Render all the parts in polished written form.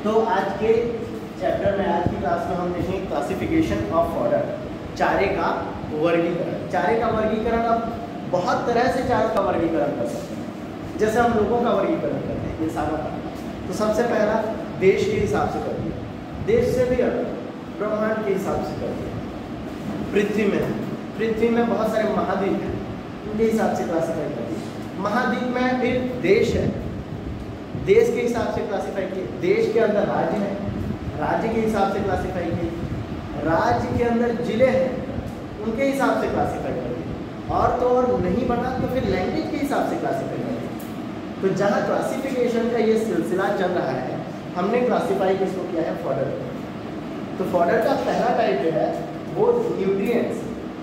तो आज के चैप्टर में, आज की क्लास में हम देखेंगे क्लासिफिकेशन ऑफ फॉडर, चारे का वर्गीकरण। चारे का वर्गीकरण अब बहुत तरह से चारे का वर्गीकरण कर सकते हैं। जैसे हम लोगों का वर्गीकरण करते हैं, इंसानों का, तो सबसे पहला देश के हिसाब से कर दिया, देश से भी अलग ब्रह्मांड के हिसाब से कर दिया। पृथ्वी में बहुत सारे महाद्वीप हैं, उनके हिसाब से क्लासीफाई कर दिया। महाद्वीप में फिर देश है, देश के हिसाब से क्लासीफाई किए। देश के अंदर राज्य है, राज्य के हिसाब से क्लासीफाई किए। राज्य के अंदर जिले हैं, उनके हिसाब से क्लासीफाई कर दिए। और तो और नहीं बना तो फिर लैंग्वेज के हिसाब से क्लासीफाई कर दिए। तो जहाँ क्लासिफिकेशन का ये सिलसिला चल रहा है, हमने क्लासीफाई किसको किया है? फॉडर। तो फॉडर का पहला टाइप जो है वो न्यूट्रिएंट्स,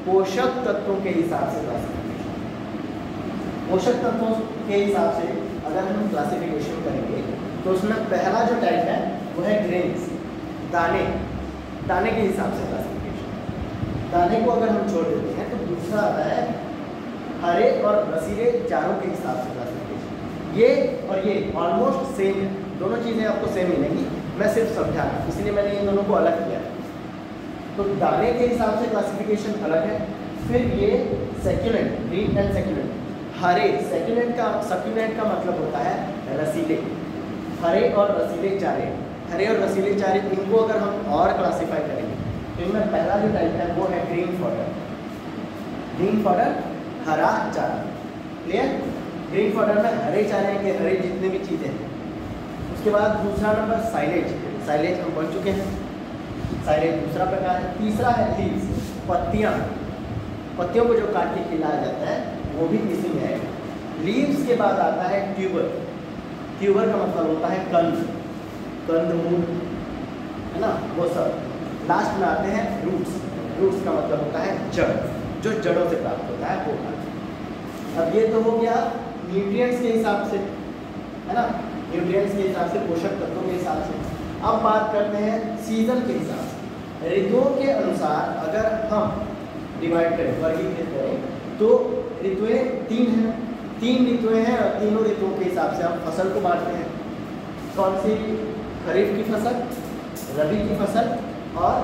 पोषक तत्वों के हिसाब से क्लासिफिकेशन। पोषक तत्वों के हिसाब से अगर हम क्लासिफिकेशन करेंगे तो उसमें पहला जो टाइप है वो है ग्रेन्स, दाने। दाने के हिसाब से क्लासिफिकेशन। दाने को अगर हम छोड़ देते हैं तो दूसरा आता है हरे और रसीले चारों के हिसाब से क्लासिफिकेशन। ये और ये ऑलमोस्ट सेम है, दोनों चीज़ें आपको सेम मिलेंगी, मैं सिर्फ समझा रहा हूँ, इसलिए मैंने इन दोनों को अलग किया है। तो दाने के हिसाब से क्लासिफिकेशन अलग है। फिर ये सेक्युलेंट, ग्रीन एंड सेक्युलेंट, हरे। सेक्युलेंट का मतलब होता है रसीले, हरे और रसीले चारे। हरे और रसीले चारे, इनको अगर हम और क्लासीफाई करेंगे तो इनमें पहला जो टाइप है वो है ग्रीन फॉडर। ग्रीन फॉडर, हरा चारा। क्लियर? ग्रीन फॉडर में हरे चारे के हरे जितने भी चीज़ें हैं। उसके बाद दूसरा नंबर साइलेज। साइलेज हम पढ़ चुके हैं, साइलेज दूसरा प्रकार है। तीसरा है लीव्स, पत्तियाँ। पत्तियों को जो काट के खिलाया जाता है वो भी इसी में है। लीव्स के बाद आता है ट्यूबर। ट्यूबर का मतलब होता है कंद, कंदमूल, है ना, वो सब। लास्ट में आते हैं रूट्स। रूट्स का मतलब होता है जड़, जो जड़ों से प्राप्त होता है वो खाते। अब ये तो हो गया न्यूट्रिएंट्स के हिसाब से, है ना, न्यूट्रिएंट्स के हिसाब से, पोषक तत्वों के हिसाब से। अब बात करते हैं सीजन के हिसाब से। ऋतुओं के अनुसार अगर हम डिवाइड करें, वर्गीकृत करें, तो ऋतुएं तीन हैं। तीन ऋतुएं हैं और तीनों ऋतुओं के हिसाब से हम फसल को बांटते हैं। कौन सी? खरीफ की फसल, रबी की फसल और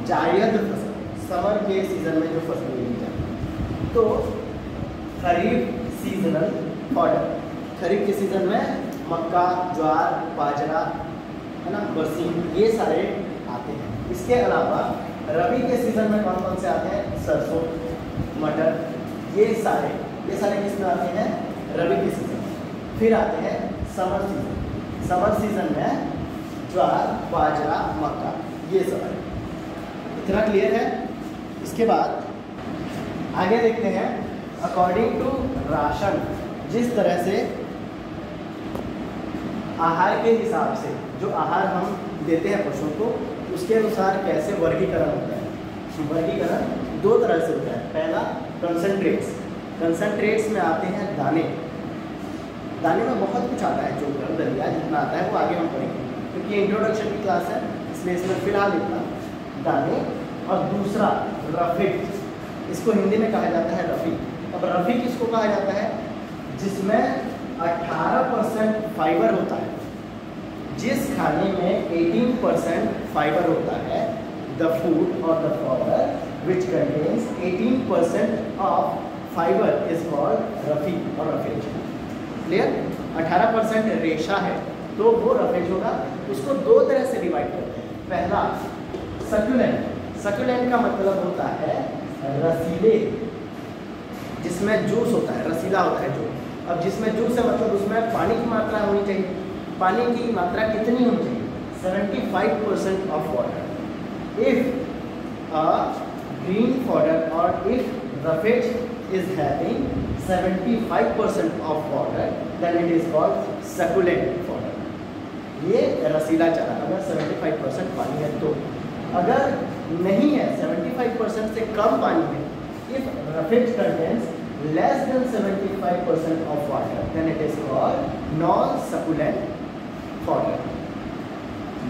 जायद फसल, समर के सीजन में जो फसल ली जाती है। तो खरीफ सीजनल फॉडर, खरीफ के सीजन में मक्का, ज्वार, बाजरा, है ना, बरसीम, ये सारे आते हैं। इसके अलावा रबी के सीज़न में कौन कौन से आते हैं? सरसों, मटर, ये सारे किस में आते हैं? रबी के सीज़न में। फिर आते हैं समर सीज़न। समर सीज़न में ज्वार, बाजरा, मक्का, ये सब है। इतना क्लियर है? इसके बाद आगे देखते हैं अकॉर्डिंग टू राशन, जिस तरह से आहार के हिसाब से जो आहार हम देते हैं पशुओं को, उसके अनुसार कैसे वर्गीकरण होता है। वर्गीकरण दो तरह से होता है। पहला कंसंट्रेट्स। कंसंट्रेट्स में आते हैं दाने। दाने में बहुत कुछ आता है, जो दलिया जितना आता है वो आगे हम पढ़ेंगे, क्योंकि इंट्रोडक्शन की क्लास है, इसलिए इसमें फिलहाल इतना दाने। और दूसरा रफिक, इसको हिंदी में कहा जाता है रफी। अब रफी किसको कहा जाता है? जिसमें 18% फाइबर होता है। जिस खाने में 18% फाइबर होता है, द फूड और the fodder which contains 18% of fibre is called Rafi और रफेज। क्लियर? 18% रेशा है तो वो रफेज होगा। उसको दो तरह से डिवाइड करते हैं। पहला सक्यूलेंट। सक्यूलेंट का मतलब होता है रसीले, जिसमें जूस होता है, रसीला होता है जो। अब जिसमें जूस है मतलब उसमें पानी की मात्रा होनी चाहिए। पानी की मात्रा कितनी होनी चाहिए? 75% of water. If a green fodder और if roughage is having 75% of water, then it is called succulent fodder. ये रसीला चारा अगर 75% पानी है तो। अगर नहीं है, 75% से कम पानी है, if roughage contains less than 75% of water, then it is called non-succulent fodder,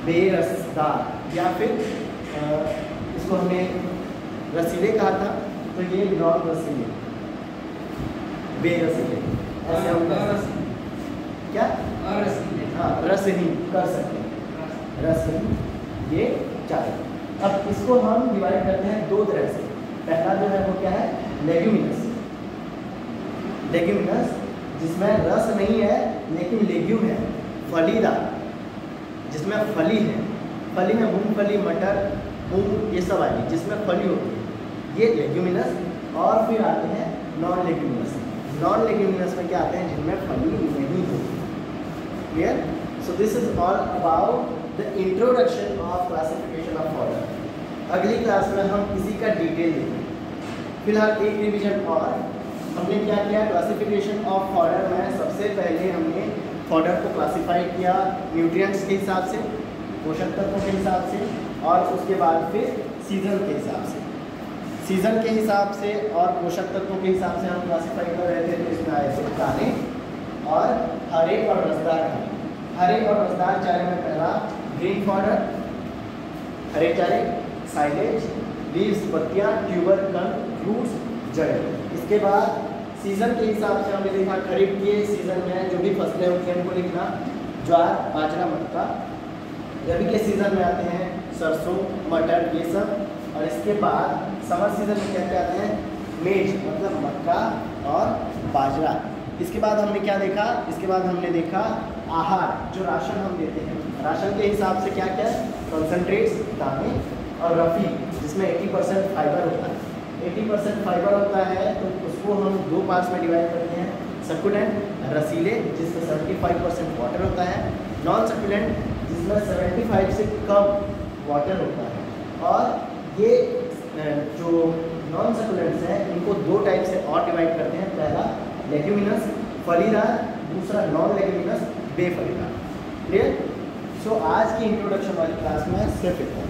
बेरसदार। या फिर इसको हमने रसीले कहा था, तो ये नॉन रसीले, बेरसीले, ऐसे हम क्या? हाँ, रसहीन कर सकते हैं। रसहीन, ये चारे। अब इसको हम डिवाइड करते हैं दो तरह से। पहला जो है वो क्या है, लेग्यूमिनस। लेग्यूमिनस जिसमें रस नहीं है लेकिन लेग्यूम है, फलीदार, जिसमें फली है। फली में मूंगफली, मटर, मूंग ये सब आएगी, जिसमें फली होती है, ये लेग्यूमिनस। और फिर आते हैं नॉन लेग्यूमिनस। नॉन लेग्यूमिनस में क्या आते हैं, जिनमें फली नहीं होती। Clear? So this is all about the introduction of classification of fodder. अगली क्लास में हम इसी का डिटेल देखेंगे। फिलहाल एक रिवीजन और, हमने क्या किया, क्लासिफिकेशन ऑफ फॉडर में सबसे पहले हमने फॉडर को क्लासीफाई किया न्यूट्रिएंट्स के हिसाब से, पोषक तत्वों के हिसाब से, और उसके बाद फिर सीजन के हिसाब से। सीजन के हिसाब से और पोषक तत्वों के हिसाब से हम क्लासीफाई कर रहे थे। तो इसमें आए थे काले और हरे और रसदार खाने। हरे और रसदार चारे में पहला ग्रीन फॉडर, हरे चारे, साइलेज, लीव्स पत्तियाँ, ट्यूबर, कण, फ्रूट्स, जड़। इसके बाद सीजन के हिसाब से हमने देखा, खरीफ के सीजन में जो भी फसलें होती हैं उनको लिखना, ज्वार, बाजरा, मक्का। रबी के सीजन में आते हैं सरसों, मटर, ये सब। और इसके बाद समर सीजन में क्या क्या आते हैं, मेज मतलब मक्का और बाजरा। इसके बाद हमने क्या देखा, इसके बाद हमने देखा आहार, जो राशन हम देते हैं। राशन के हिसाब से क्या क्या, कंसनट्रेट्स, दाने, और रफ़ी जिसमें 80% फाइबर होता है। 80% फाइबर होता है तो उसको हम दो पार्ट्स में डिवाइड करते हैं, सकुलेंट, रसीले, जिसमें 75% वाटर होता है, नॉन सकुलेंट जिसमें 75 से कम वाटर होता है। और ये जो नॉन सकुलेंट्स हैं इनको दो टाइप से और डिवाइड करते हैं। पहला लेग्यूमिनस, फलीदार, दूसरा नॉन लेग्यूमिनस, बेफलीदार। क्लियर? सो आज की इंट्रोडक्शन वाली क्लास में सिर्फ इतना।